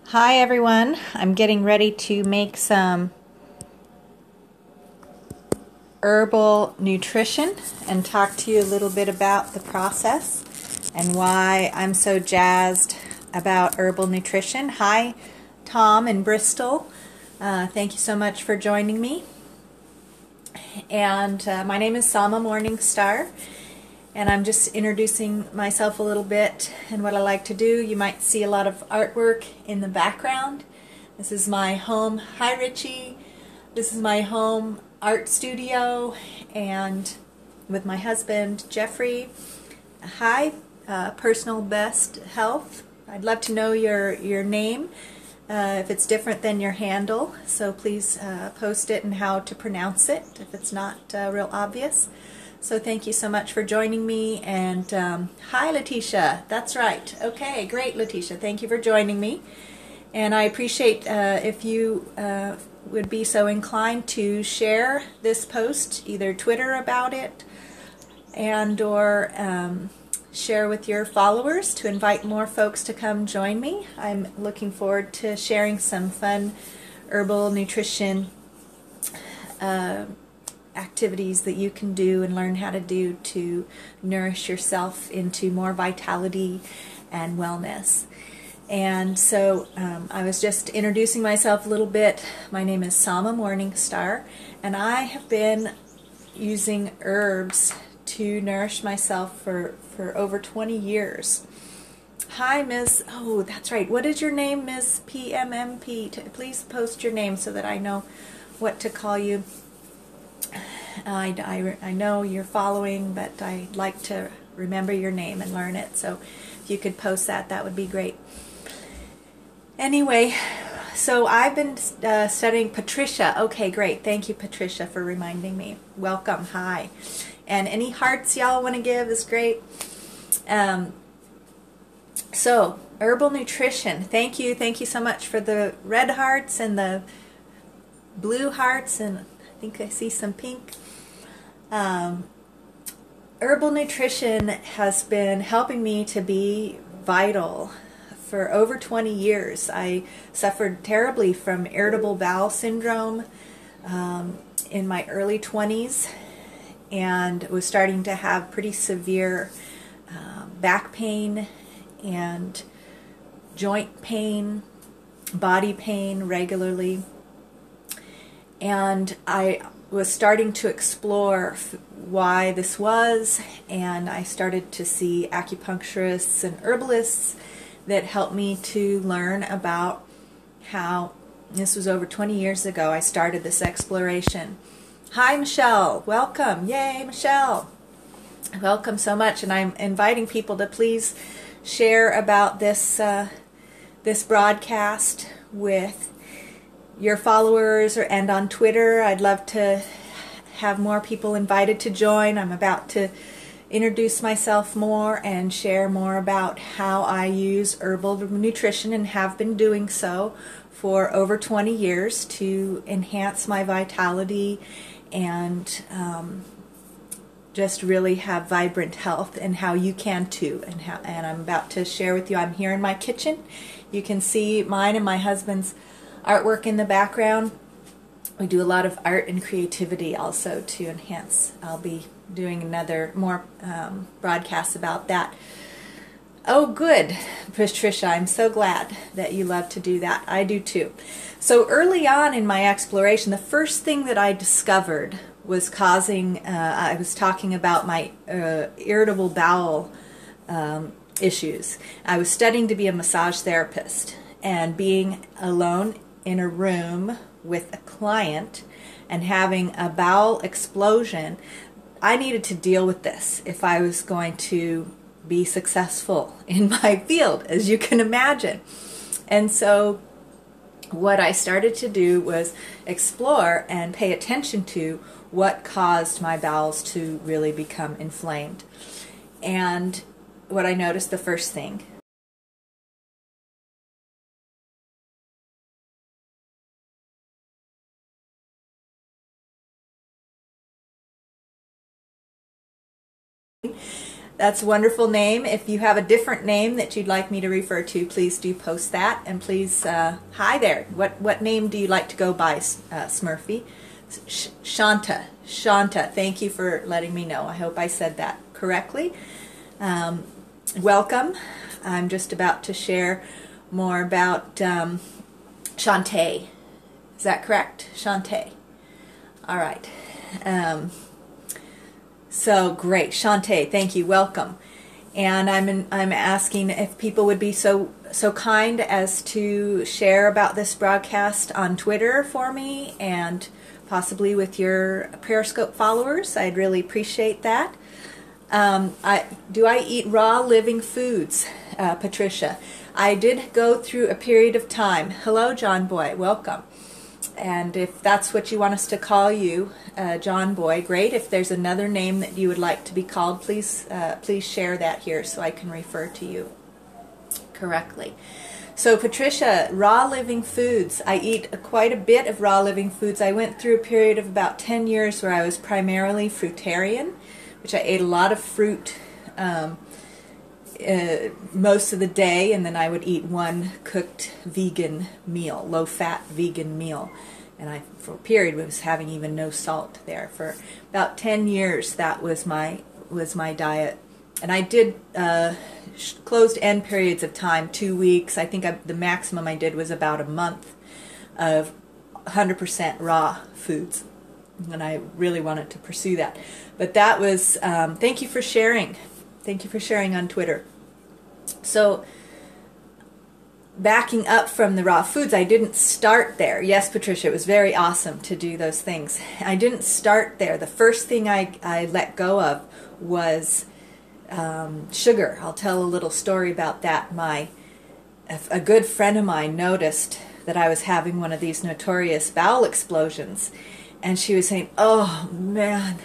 Hi everyone, I'm getting ready to make some herbal nutrition and talk to you a little bit about the process and why I'm so jazzed about herbal nutrition. Hi Tom in Bristol, thank you so much for joining me. And my name is Salma Morningstar, and I'm just introducing myself a little bit and what I like to do. You might see a lot of artwork in the background. This is my home. Hi Richie. This is my home art studio, and with my husband Jeffrey. Hi, Personal Best Health. I'd love to know your name, if it's different than your handle, so please post it and how to pronounce it if it's not real obvious. So thank you so much for joining me. And hi Letitia, that's right. Okay, great Letitia, thank you for joining me. And I appreciate if you would be so inclined to share this post, either Twitter about it and or share with your followers to invite more folks to come join me. I'm looking forward to sharing some fun herbal nutrition activities that you can do and learn how to do to nourish yourself into more vitality and wellness. And so I was just introducing myself a little bit. My name is Salma Morningstar, and I have been using herbs to nourish myself for over 20 years. Hi, Ms. Oh, that's right. What is your name, Ms. PMMP? Please post your name so that I know what to call you. I know you're following, but I'd like to remember your name and learn it. So if you could post that, that would be great. Anyway, so I've been studying Patricia. Okay, great. Thank you, Patricia, for reminding me. Welcome. Hi. And any hearts y'all want to give is great. So, herbal nutrition. Thank you. Thank you so much for the red hearts and the blue hearts, and I think I see some pink. Herbal nutrition has been helping me to be vital for over 20 years. I suffered terribly from irritable bowel syndrome in my early 20s, and was starting to have pretty severe back pain and joint pain, body pain regularly. And I was starting to explore why this was, and I started to see acupuncturists and herbalists that helped me to learn about how, this was over 20 years ago, I started this exploration. Hi Michelle, welcome. Yay Michelle, welcome so much. And I'm inviting people to please share about this this broadcast with your followers and on Twitter. I'd love to have more people invited to join. I'm about to introduce myself more and share more about how I use herbal nutrition, and have been doing so for over 20 years to enhance my vitality and just really have vibrant health, and how you can too. And I'm about to share with you. I'm here in my kitchen. You can see mine and my husband's artwork in the background. We do a lot of art and creativity also to enhance. I'll be doing more broadcasts about that. Oh good, Patricia, I'm so glad that you love to do that. I do too. So early on in my exploration, the first thing that I discovered was causing, I was talking about my irritable bowel issues. I was studying to be a massage therapist, and being alone in a room with a client and having a bowel explosion, I needed to deal with this if I was going to be successful in my field, as you can imagine. And so what I started to do was explore and pay attention to what caused my bowels to really become inflamed. And what I noticed, the first thing, That's a wonderful name. If you have a different name that you'd like me to refer to, please do post that. And please, hi there. What name do you like to go by, Smurfy? Shante. Shante. Thank you for letting me know. I hope I said that correctly. Welcome. I'm just about to share more about Shante. Is that correct? Shante. All right. So great, Shante, thank you, welcome. And I'm asking if people would be so kind as to share about this broadcast on Twitter for me and possibly with your Periscope followers. I'd really appreciate that. Do I eat raw living foods, Patricia? I did go through a period of time. Hello, John Boy, welcome. And if that's what you want us to call you, John Boy, great. If there's another name that you would like to be called, please share that here so I can refer to you correctly. So Patricia, raw living foods. I eat quite a bit of raw living foods. I went through a period of about 10 years where I was primarily fruitarian, which I ate a lot of fruit most of the day, and then I would eat one cooked vegan meal, low-fat vegan meal. And I, for a period, was having even no salt there. For about 10 years, that was my diet. And I did closed end periods of time, 2 weeks. I think the maximum I did was about a month of 100% raw foods. And I really wanted to pursue that. But that was, thank you for sharing. Thank you for sharing on Twitter. So, backing up from the raw foods, I didn't start there. Yes, Patricia, it was very awesome to do those things. I didn't start there. The first thing I let go of was sugar. I'll tell a little story about that. A good friend of mine noticed that I was having one of these notorious bowel explosions, and she was saying, "Oh man,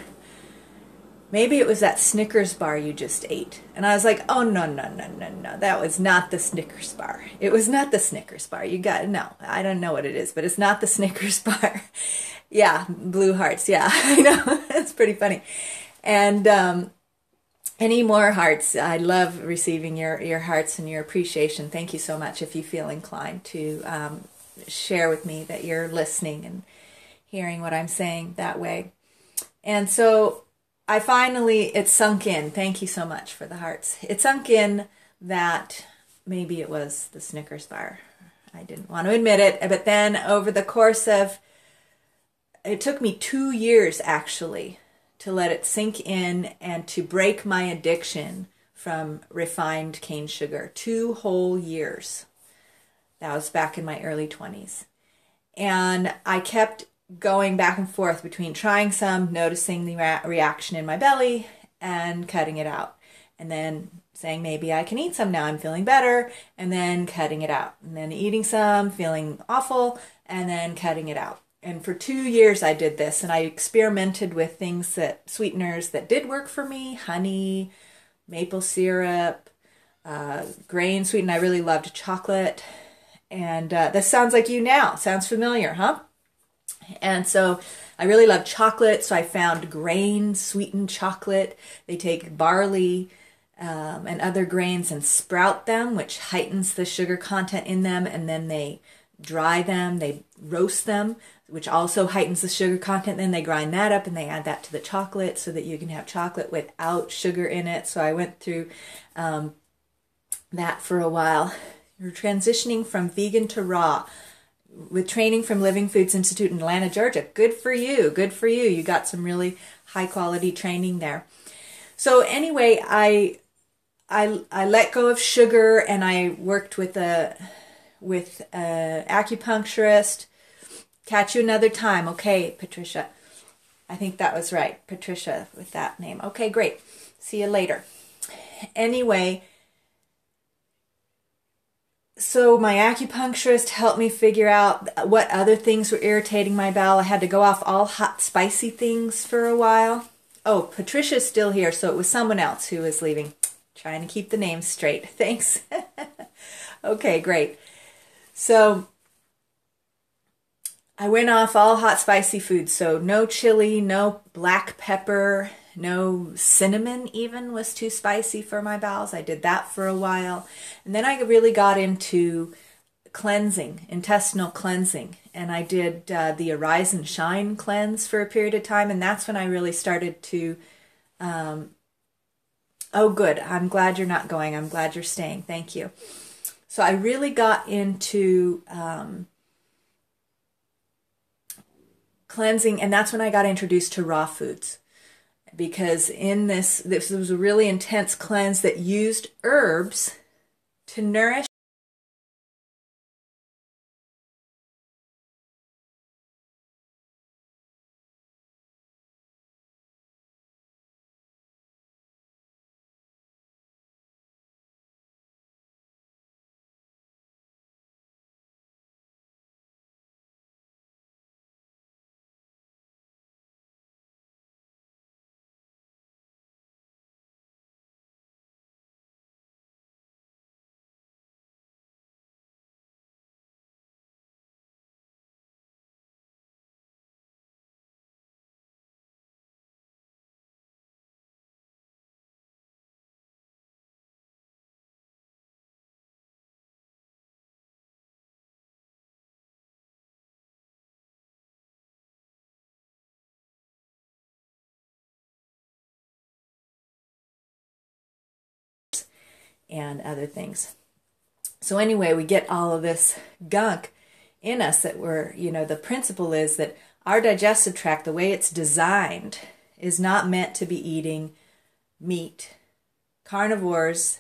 maybe it was that Snickers bar you just ate." And I was like, "Oh, no, that was not the Snickers bar. It was not the Snickers bar. No, I don't know what it is, but it's not the Snickers bar." Yeah, blue hearts, yeah, I know, it's pretty funny. And any more hearts? I love receiving your hearts and your appreciation. Thank you so much if you feel inclined to share with me that you're listening and hearing what I'm saying that way. And so it sunk in. Thank you so much for the hearts. It sunk in that maybe it was the Snickers bar. I didn't want to admit it, but then over the course of, it took me 2 years actually to let it sink in and to break my addiction from refined cane sugar. 2 whole years. That was back in my early 20s. And I kept going back and forth between trying some, noticing the reaction in my belly, and cutting it out. And then saying, maybe I can eat some now, I'm feeling better, and then cutting it out. And then eating some, feeling awful, and then cutting it out. And for 2 years I did this, and I experimented with sweeteners that did work for me, honey, maple syrup, grain sweetened. I really loved chocolate. And this sounds like you now. Sounds familiar, huh? And so I really love chocolate, so I found grain sweetened chocolate. They take barley and other grains and sprout them, which heightens the sugar content in them, and then they dry them, they roast them, which also heightens the sugar content. Then they grind that up and they add that to the chocolate so that you can have chocolate without sugar in it. So I went through that for a while. You're transitioning from vegan to raw with training from Living Foods Institute in Atlanta, Georgia. Good for you. Good for you. You got some really high quality training there. So anyway, I let go of sugar, and I worked with a acupuncturist. Catch you another time. Okay, Patricia. I think that was right. Patricia with that name. Okay, great. See you later. Anyway, so my acupuncturist helped me figure out what other things were irritating my bowel. I had to go off all hot, spicy things for a while. Oh, Patricia's still here, so it was someone else who was leaving. Trying to keep the names straight. Thanks. Okay, great. So I went off all hot, spicy foods. So no chili, no black pepper, No cinnamon even was too spicy for my bowels. I did that for a while. And then I really got into cleansing, intestinal cleansing. And I did the Arise and Shine cleanse for a period of time. And that's when I really started to, oh good, I'm glad you're not going. I'm glad you're staying. Thank you. So I really got into cleansing, and that's when I got introduced to raw foods. Because in this was a really intense cleanse that used herbs to nourish and other things. So anyway, we get all of this gunk in us that we're, the principle is that our digestive tract, the way it's designed, is not meant to be eating meat. Carnivores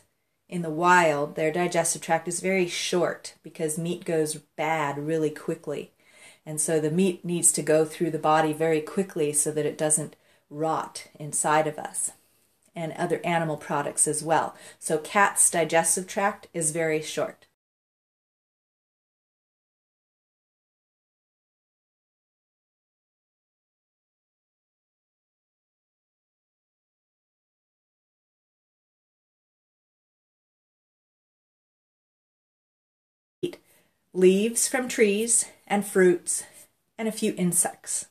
in the wild, their digestive tract is very short because meat goes bad really quickly. And so the meat needs to go through the body very quickly so that it doesn't rot inside of us, and other animal products as well. So cat's digestive tract is very short. Leaves from trees and fruits and a few insects.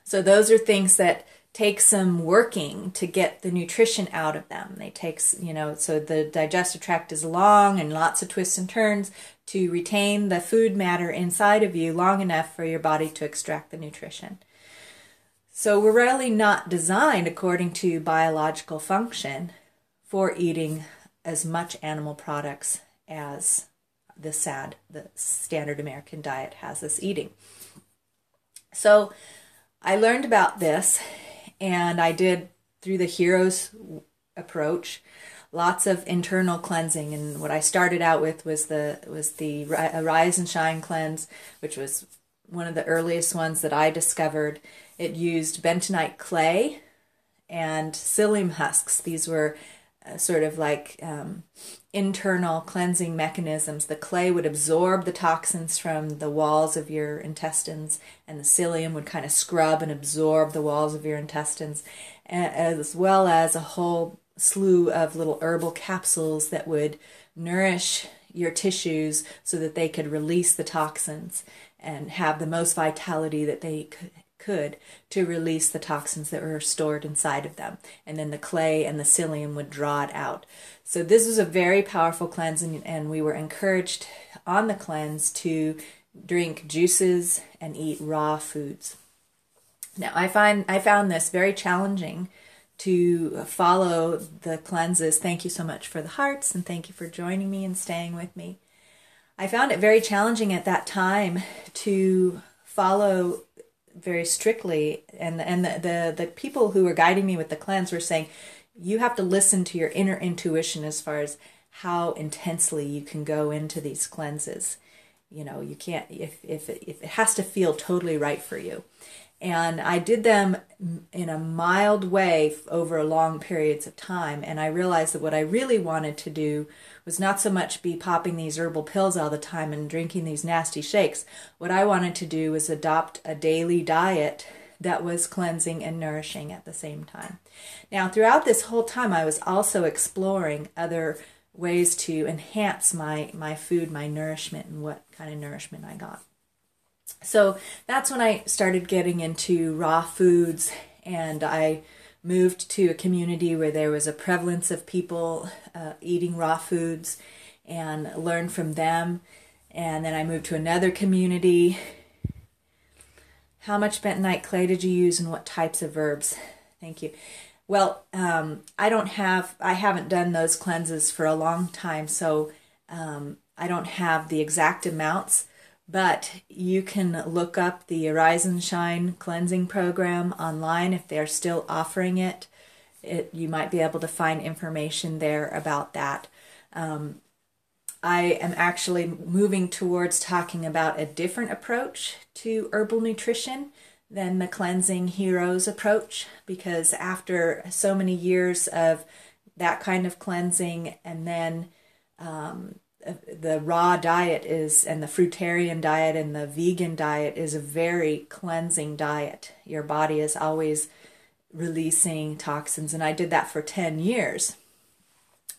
So those are things that take some working to get the nutrition out of them. They take, so the digestive tract is long and lots of twists and turns to retain the food matter inside of you long enough for your body to extract the nutrition. So we're really not designed according to biological function for eating as much animal products as the standard American diet has us eating. So I learned about this, and I did, through the hero's approach, lots of internal cleansing. And what I started out with was the Rise and Shine cleanse, which was one of the earliest ones that I discovered. It used bentonite clay and psyllium husks. These were sort of like internal cleansing mechanisms. The clay would absorb the toxins from the walls of your intestines, and the psyllium would kind of scrub and absorb the walls of your intestines, as well as a whole slew of little herbal capsules that would nourish your tissues so that they could release the toxins and have the most vitality that they could to release the toxins that were stored inside of them. And then the clay and the psyllium would draw it out. So this was a very powerful cleanse, and we were encouraged on the cleanse to drink juices and eat raw foods. Now I found this very challenging to follow the cleanses. Thank you so much for the hearts, and thank you for joining me and staying with me. I found it very challenging at that time to follow very strictly, and the people who were guiding me with the cleanse were saying, you have to listen to your inner intuition as far as how intensely you can go into these cleanses. You can't, if it has to feel totally right for you. And I did them in a mild way over long periods of time, and I realized that what I really wanted to do was not so much be popping these herbal pills all the time and drinking these nasty shakes. What I wanted to do was adopt a daily diet that was cleansing and nourishing at the same time. Now, throughout this whole time, I was also exploring other ways to enhance my food, my nourishment, and what kind of nourishment I got. So that's when I started getting into raw foods and I moved to a community where there was a prevalence of people eating raw foods, and learned from them. And then I moved to another community. How much bentonite clay did you use, and what types of herbs? Thank you. Well, I haven't done those cleanses for a long time, so I don't have the exact amounts, but you can look up the Arise and Shine cleansing program online if they're still offering it. You might be able to find information there about that. I am actually moving towards talking about a different approach to herbal nutrition than the Cleansing Heroes approach, because after so many years of that kind of cleansing, and then the raw diet and the fruitarian diet and the vegan diet is a very cleansing diet. Your body is always releasing toxins, and I did that for 10 years.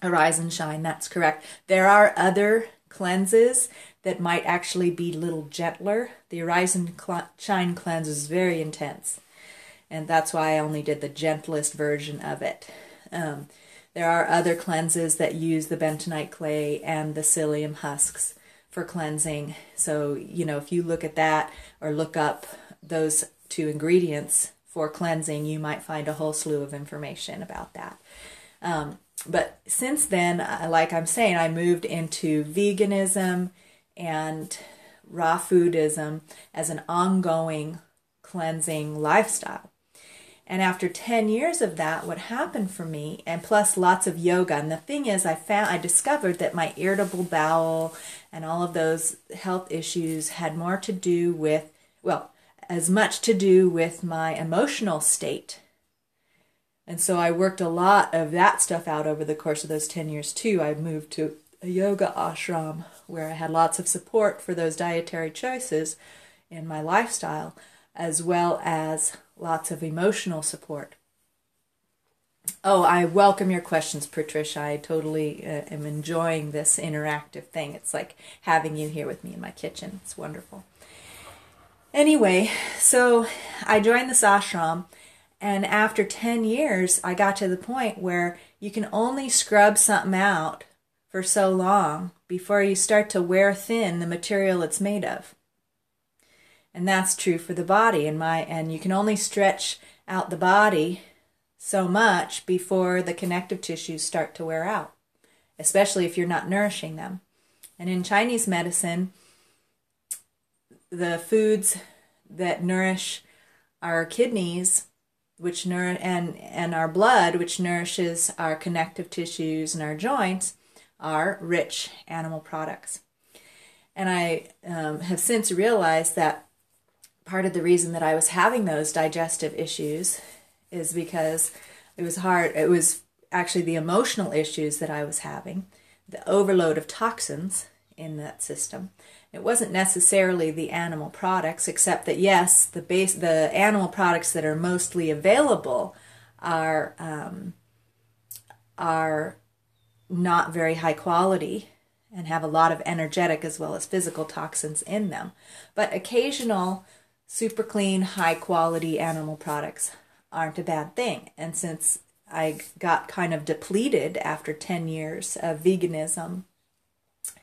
Arise and Shine, that's correct. There are other cleanses that might actually be a little gentler. The Arise and Shine cleanse is very intense, and that's why I only did the gentlest version of it. There are other cleanses that use the bentonite clay and the psyllium husks for cleansing. So, if you look at that or look up those two ingredients for cleansing, you might find a whole slew of information about that. But since then, like I'm saying, I moved into veganism and raw foodism as an ongoing cleansing lifestyle. And after 10 years of that, what happened for me, and plus lots of yoga, and the thing is, I discovered that my irritable bowel and all of those health issues had more to do with, well, as much to do with my emotional state. And so I worked a lot of that stuff out over the course of those 10 years too. I moved to a yoga ashram where I had lots of support for those dietary choices in my lifestyle, as well as lots of emotional support. Oh, I welcome your questions, Patricia. I totally am enjoying this interactive thing. It's like having you here with me in my kitchen. It's wonderful. Anyway, so I joined this ashram, and after 10 years, I got to the point where you can only scrub something out for so long before you start to wear thin the material it's made of. And that's true for the body. And you can only stretch out the body so much before the connective tissues start to wear out, especially if you're not nourishing them. And in Chinese medicine, the foods that nourish our kidneys, which and our blood, which nourishes our connective tissues and our joints, are rich animal products. And I have since realized that part of the reason that I was having those digestive issues is because it was hard. It was actually the emotional issues that I was having, the overload of toxins in that system. It wasn't necessarily the animal products, except that yes, the animal products that are mostly available are not very high quality and have a lot of energetic as well as physical toxins in them. But occasional super clean, high quality animal products aren't a bad thing. And since I got kind of depleted after 10 years of veganism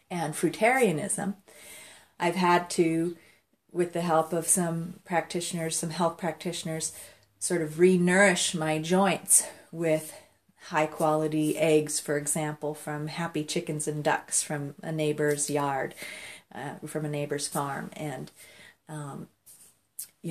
and fruitarianism, I've had to, with the help of some practitioners, some health practitioners, sort of re-nourish my joints with high-quality eggs, for example, from happy chickens and ducks from a neighbor's yard, from a neighbor's farm, and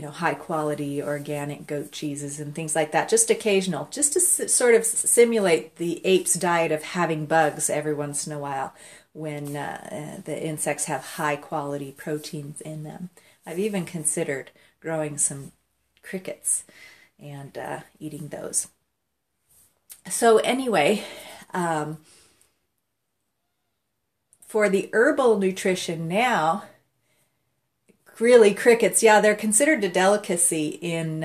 high-quality organic goat cheeses and things like that, just occasional, just to sort of simulate the ape's diet of having bugs every once in a while when the insects have high-quality proteins in them. I've even considered growing some crickets and eating those. So anyway, for the herbal nutrition now, really crickets, yeah, they're considered a delicacy in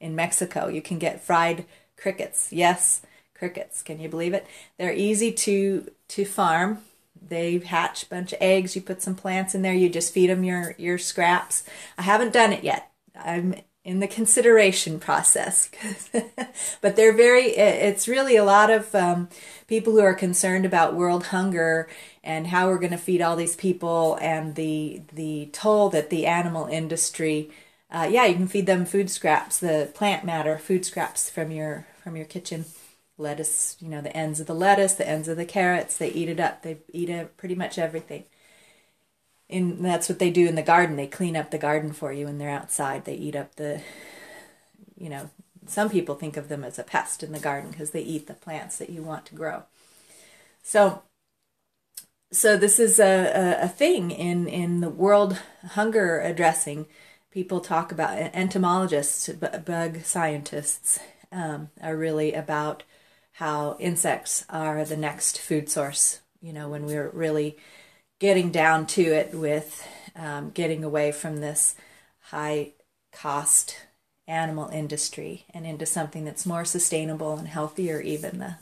Mexico. You can get fried crickets. Yes, crickets. Can you believe it? They're easy to farm. They hatch a bunch of eggs. You put some plants in there. You just feed them your scraps. I haven't done it yet. I'm in the consideration process. But they're it's really a lot of people who are concerned about world hunger and how we're going to feed all these people, and the toll that the animal industry, yeah, you can feed them food scraps, the plant matter, food scraps from your kitchen. Lettuce, you know, the ends of the lettuce, the ends of the carrots, they eat it up. They eat pretty much everything. And that's what they do in the garden. They clean up the garden for you when they're outside. They eat up you know, some people think of them as a pest in the garden because they eat the plants that you want to grow. So this is a thing in the world hunger addressing. People talk about, entomologists, bug scientists are really about how insects are the next food source, you know, when we're really getting down to it with getting away from this high-cost animal industry and into something that's more sustainable and healthier. Even the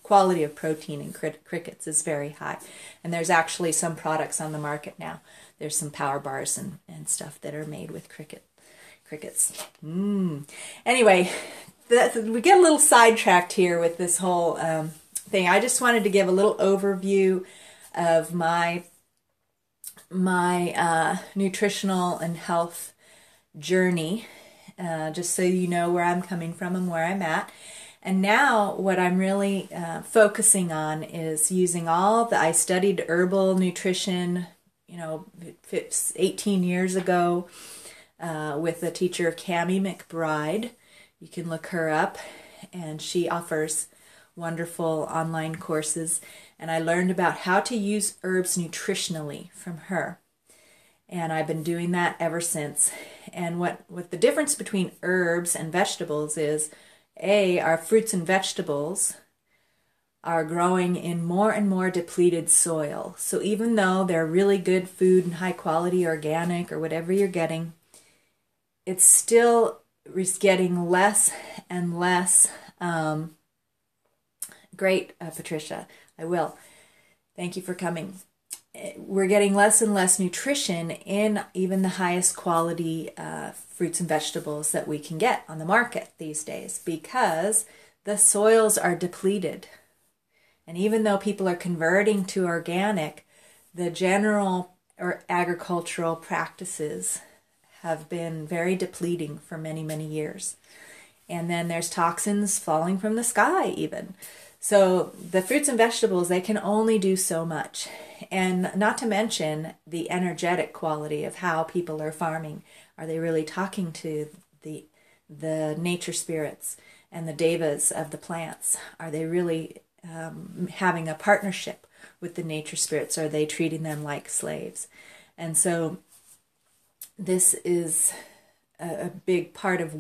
quality of protein in crickets is very high. And there's actually some products on the market now. There's some power bars and stuff that are made with crickets. Anyway, we get a little sidetracked here with this whole thing. I just wanted to give a little overview of my nutritional and health journey, just so you know where I'm coming from and where I'm at. And now what I'm really focusing on is using I studied herbal nutrition, you know, 18 years ago with the teacher Cammie McBride. You can look her up, and she offers wonderful online courses. And I learned about how to use herbs nutritionally from her. And I've been doing that ever since. And what the difference between herbs and vegetables is, our fruits and vegetables are growing in more and more depleted soil. So even though they're really good food and high quality organic or whatever you're getting, it's still getting less and less. Great, Patricia. I will. Thank you for coming. We're getting less and less nutrition in even the highest quality fruits and vegetables that we can get on the market these days because the soils are depleted. And even though people are converting to organic, the general or agricultural practices have been very depleting for many, many years. And then there's toxins falling from the sky even. So the fruits and vegetables, they can only do so much. And not to mention the energetic quality of how people are farming. Are they really talking to the nature spirits and the devas of the plants? Are they really having a partnership with the nature spirits? Are they treating them like slaves? And so this is a big part of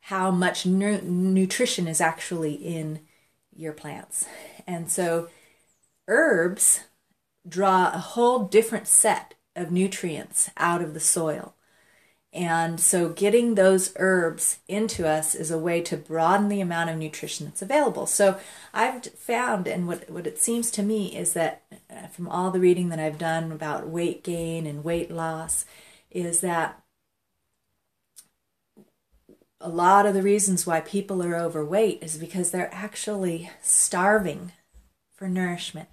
how much nutrition is actually in your plants. And so herbs draw a whole different set of nutrients out of the soil. And so getting those herbs into us is a way to broaden the amount of nutrition that's available. So I've found, and what it seems to me is that from all the reading that I've done about weight gain and weight loss, is that a lot of the reasons why people are overweight is because they're actually starving for nourishment.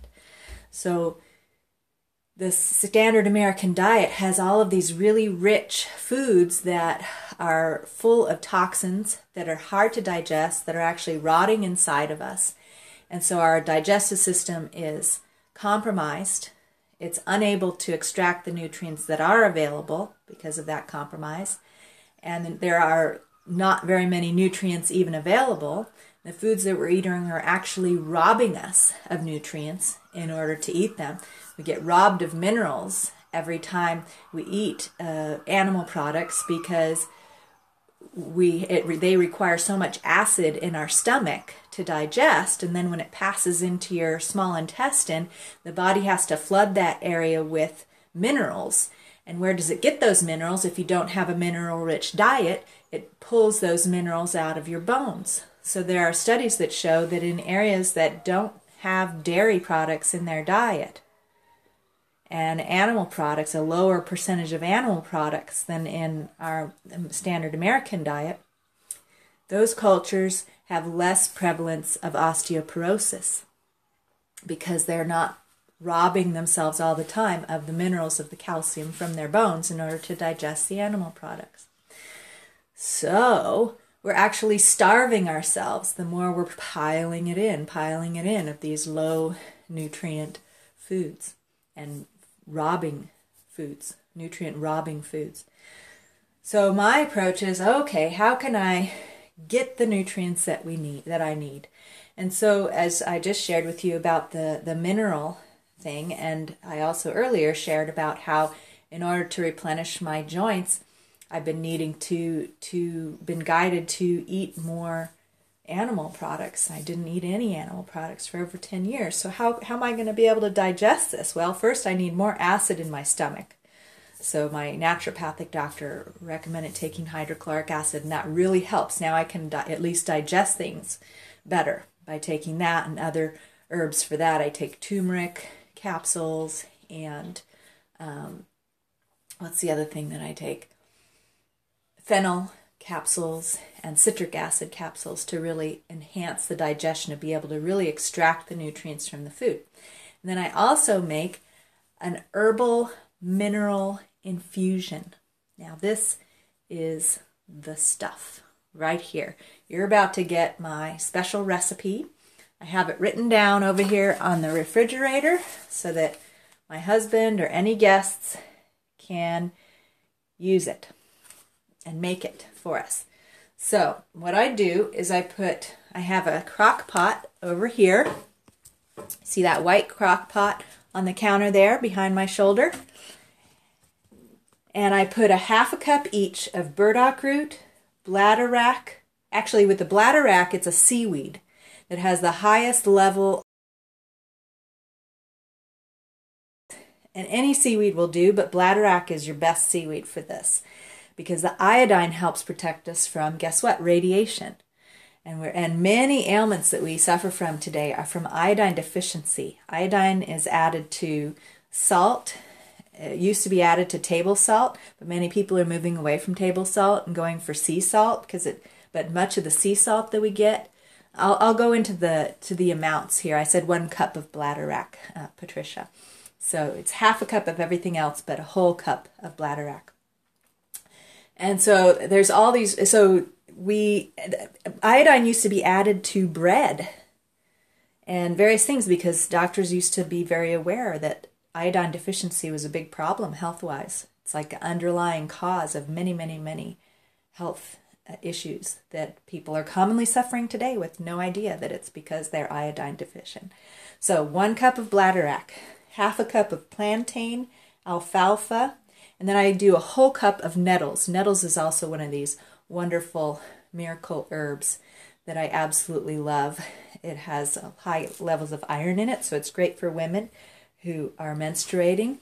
So the standard American diet has all of these really rich foods that are full of toxins, that are hard to digest, that are actually rotting inside of us. And so our digestive system is compromised. It's unable to extract the nutrients that are available because of that compromise. And there are not very many nutrients even available. The foods that we're eating are actually robbing us of nutrients in order to eat them. We get robbed of minerals every time we eat animal products because they require so much acid in our stomach to digest, and then when it passes into your small intestine, the body has to flood that area with minerals. And where does it get those minerals? If you don't have a mineral-rich diet, it pulls those minerals out of your bones. So there are studies that show that in areas that don't have dairy products in their diet, and animal products, a lower percentage of animal products than in our standard American diet, those cultures have less prevalence of osteoporosis because they're not robbing themselves all the time of the minerals of the calcium from their bones in order to digest the animal products. So we're actually starving ourselves the more we're piling it in of these low nutrient foods and robbing foods, nutrient robbing foods. So my approach is, okay, how can I get the nutrients that I need? And so, as I just shared with you about the mineral thing, and I also earlier shared about how in order to replenish my joints, I've been needing been guided to eat more animal products. I didn't eat any animal products for over 10 years. So how am I going to be able to digest this? Well, first I need more acid in my stomach. So my naturopathic doctor recommended taking hydrochloric acid, and that really helps. Now I can at least digest things better by taking that, and other herbs for that. I take turmeric capsules and what's the other thing that I take? Fennel capsules and citric acid capsules to really enhance the digestion, to be able to really extract the nutrients from the food. And then I also make an herbal mineral infusion. Now this is the stuff right here. You're about to get my special recipe. I have it written down over here on the refrigerator so that my husband or any guests can use it and make it for us. So what I do is I have a crock pot over here. See that white crock pot on the counter there behind my shoulder? And I put a half a cup each of burdock root, bladderwrack. Actually, with the bladderwrack, it's a seaweed that has the highest level. And any seaweed will do, but bladderwrack is your best seaweed for this, because the iodine helps protect us from, guess what, radiation. And many ailments that we suffer from today are from iodine deficiency. Iodine is added to salt. It used to be added to table salt, but many people are moving away from table salt and going for sea salt, but much of the sea salt that we get, I'll go into the amounts here. I said 1 cup of bladderwrack, Patricia. So it's half a cup of everything else, but a whole cup of bladderwrack. And so there's all these, iodine used to be added to bread and various things because doctors used to be very aware that iodine deficiency was a big problem health-wise. It's like an underlying cause of many, many, many health issues that people are commonly suffering today with no idea that it's because they're iodine deficient. So 1 cup of bladderwrack, half a cup of plantain, alfalfa, and then I do a whole cup of nettles. Nettles is also one of these wonderful miracle herbs that I absolutely love. It has high levels of iron in it, so it's great for women who are menstruating.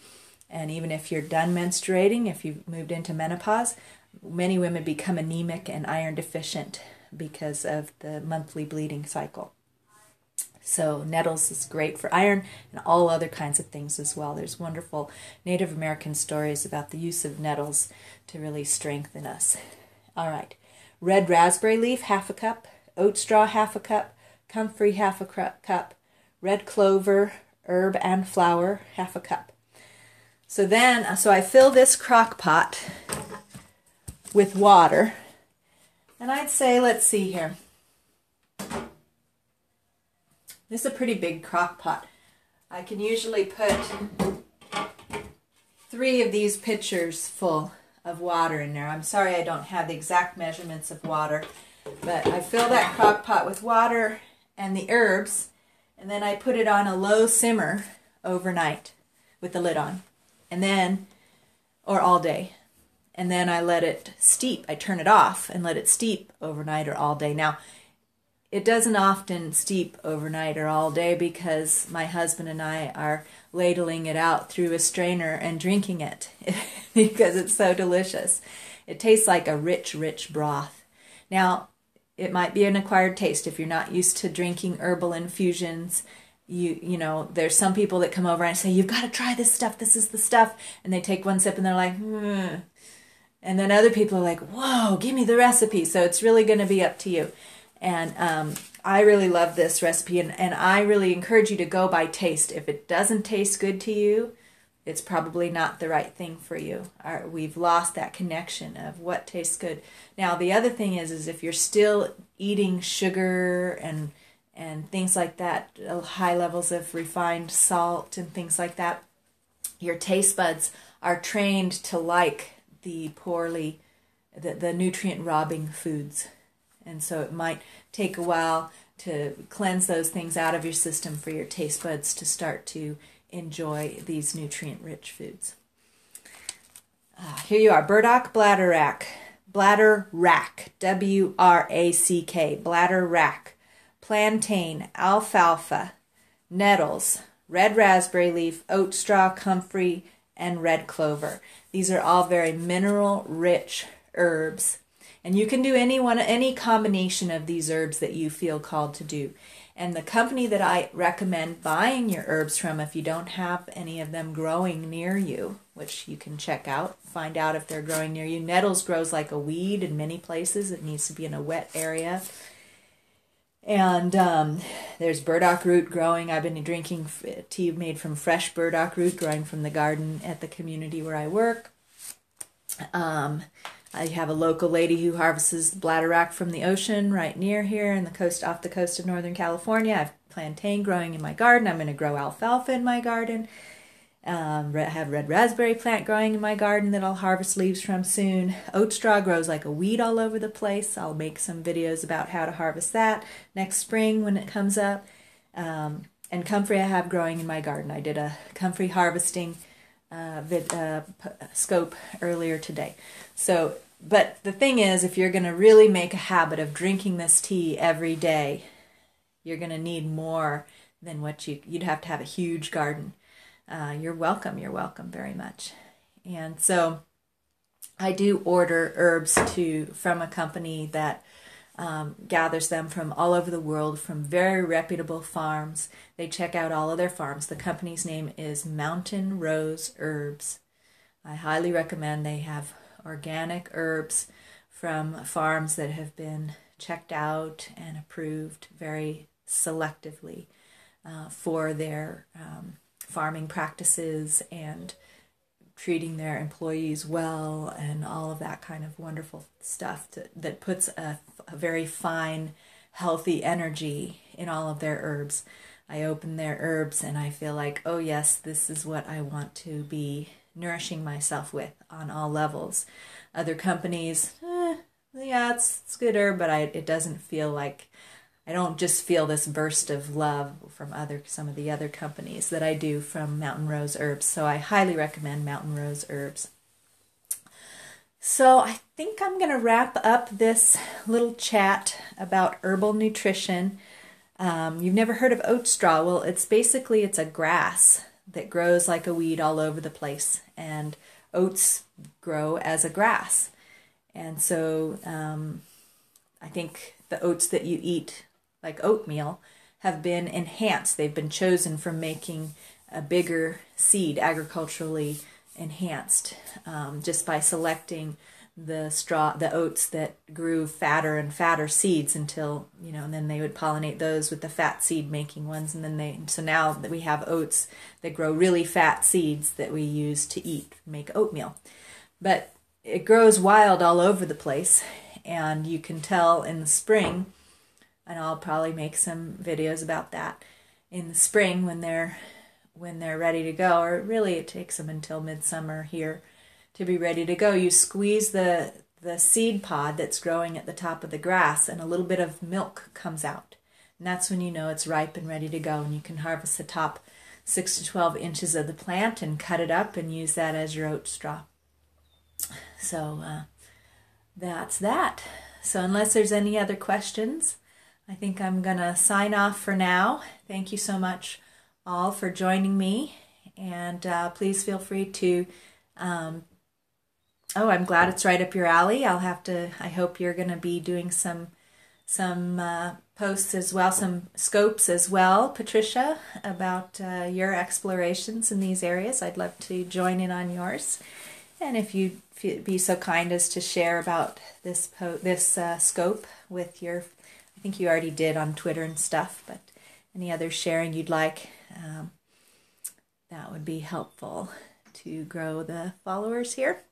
And even if you're done menstruating, if you've moved into menopause, many women become anemic and iron deficient because of the monthly bleeding cycle. So nettles is great for iron and all other kinds of things as well. There's wonderful Native American stories about the use of nettles to really strengthen us. All right. Red raspberry leaf, half a cup. Oat straw, half a cup. Comfrey, half a cup. Red clover, herb and flour, half a cup. So I fill this crock pot with water. And I'd say, let's see here. This is a pretty big crock pot. I can usually put 3 of these pitchers full of water in there. I'm sorry I don't have the exact measurements of water, but I fill that crock pot with water and the herbs, and then I put it on a low simmer overnight with the lid on, and then, or all day. And then I let it steep. I turn it off and let it steep overnight or all day. Now, it doesn't often steep overnight or all day because my husband and I are ladling it out through a strainer and drinking it because it's so delicious. It tastes like a rich, rich broth. Now, it might be an acquired taste if you're not used to drinking herbal infusions you know, there's some people that come over and say, you've got to try this stuff. This is the stuff. And they take one sip and they're like, And then other people are like, whoa, give me the recipe. So it's really going to be up to you. And I really love this recipe, and I really encourage you to go by taste. If it doesn't taste good to you, it's probably not the right thing for you. We've lost that connection of what tastes good. Now, the other thing is if you're still eating sugar and things like that, high levels of refined salt and things like that, your taste buds are trained to like the nutrient robbing foods. And so it might take a while to cleanse those things out of your system for your taste buds to start to enjoy these nutrient-rich foods. Here you are, burdock bladder rack, W-R-A-C-K, bladder rack, plantain, alfalfa, nettles, red raspberry leaf, oat straw, comfrey, and red clover. These are all very mineral-rich herbs. And you can do any combination of these herbs that you feel called to do. And the company that I recommend buying your herbs from, if you don't have any of them growing near you, which you can check out, find out if they're growing near you. Nettles grows like a weed in many places. It needs to be in a wet area. And there's burdock root growing. I've been drinking tea made from fresh burdock root growing from the garden at the community where I work. I have a local lady who harvests bladderwrack from the ocean right near here in the coast, off the coast of Northern California. I have plantain growing in my garden. I'm going to grow alfalfa in my garden. I have red raspberry plant growing in my garden that I'll harvest leaves from soon. Oat straw grows like a weed all over the place. I'll make some videos about how to harvest that next spring when it comes up. And comfrey I have growing in my garden. I did a comfrey harvesting scope earlier today. So, but the thing is, if you're going to really make a habit of drinking this tea every day, you're going to need more than what you'd have to have a huge garden. You're welcome very much. And so I do order herbs from a company that gathers them from all over the world, from very reputable farms. They check out all of their farms. The company's name is Mountain Rose Herbs. I highly recommend. They have organic herbs from farms that have been checked out and approved very selectively for their farming practices and treating their employees well and all of that kind of wonderful stuff that puts a very fine, healthy energy in all of their herbs. I open their herbs and I feel like, oh yes, this is what I want to be nourishing myself with on all levels. Other companies, yeah, it's good herb, but it doesn't feel like, I don't just feel this burst of love from some of the other companies that I do from Mountain Rose Herbs. So I highly recommend Mountain Rose Herbs. So I think I'm going to wrap up this little chat about herbal nutrition. You've never heard of oat straw? Well, it's a grass that grows like a weed all over the place, and oats grow as a grass. And so I think the oats that you eat, like oatmeal, have been enhanced. They've been chosen from making a bigger seed, agriculturally enhanced, just by selecting the oats that grew fatter and fatter seeds until, and then they would pollinate those with the fat seed making ones. And then so now that we have oats that grow really fat seeds that we use to eat, make oatmeal. But it grows wild all over the place, and you can tell in the spring, and I'll probably make some videos about that in the spring when they're ready to go, or really it takes them until midsummer here to be ready to go. You squeeze the seed pod that's growing at the top of the grass, and a little bit of milk comes out. And that's when you know it's ripe and ready to go, and you can harvest the top 6 to 12 inches of the plant and cut it up and use that as your oat straw. So that's that. So unless there's any other questions, I think I'm going to sign off for now. Thank you so much all for joining me, and please feel free to I'm glad it's right up your alley. I hope you're going to be doing some posts as well, some scopes as well, Patricia, about your explorations in these areas. I'd love to join in on yours. And if you'd be so kind as to share about this scope with your, I think you already did on Twitter and stuff, but any other sharing you'd like, that would be helpful to grow the followers here.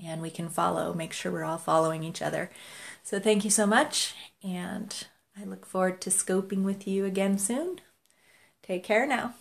And we can make sure we're all following each other. So thank you so much, and I look forward to scoping with you again soon. Take care now.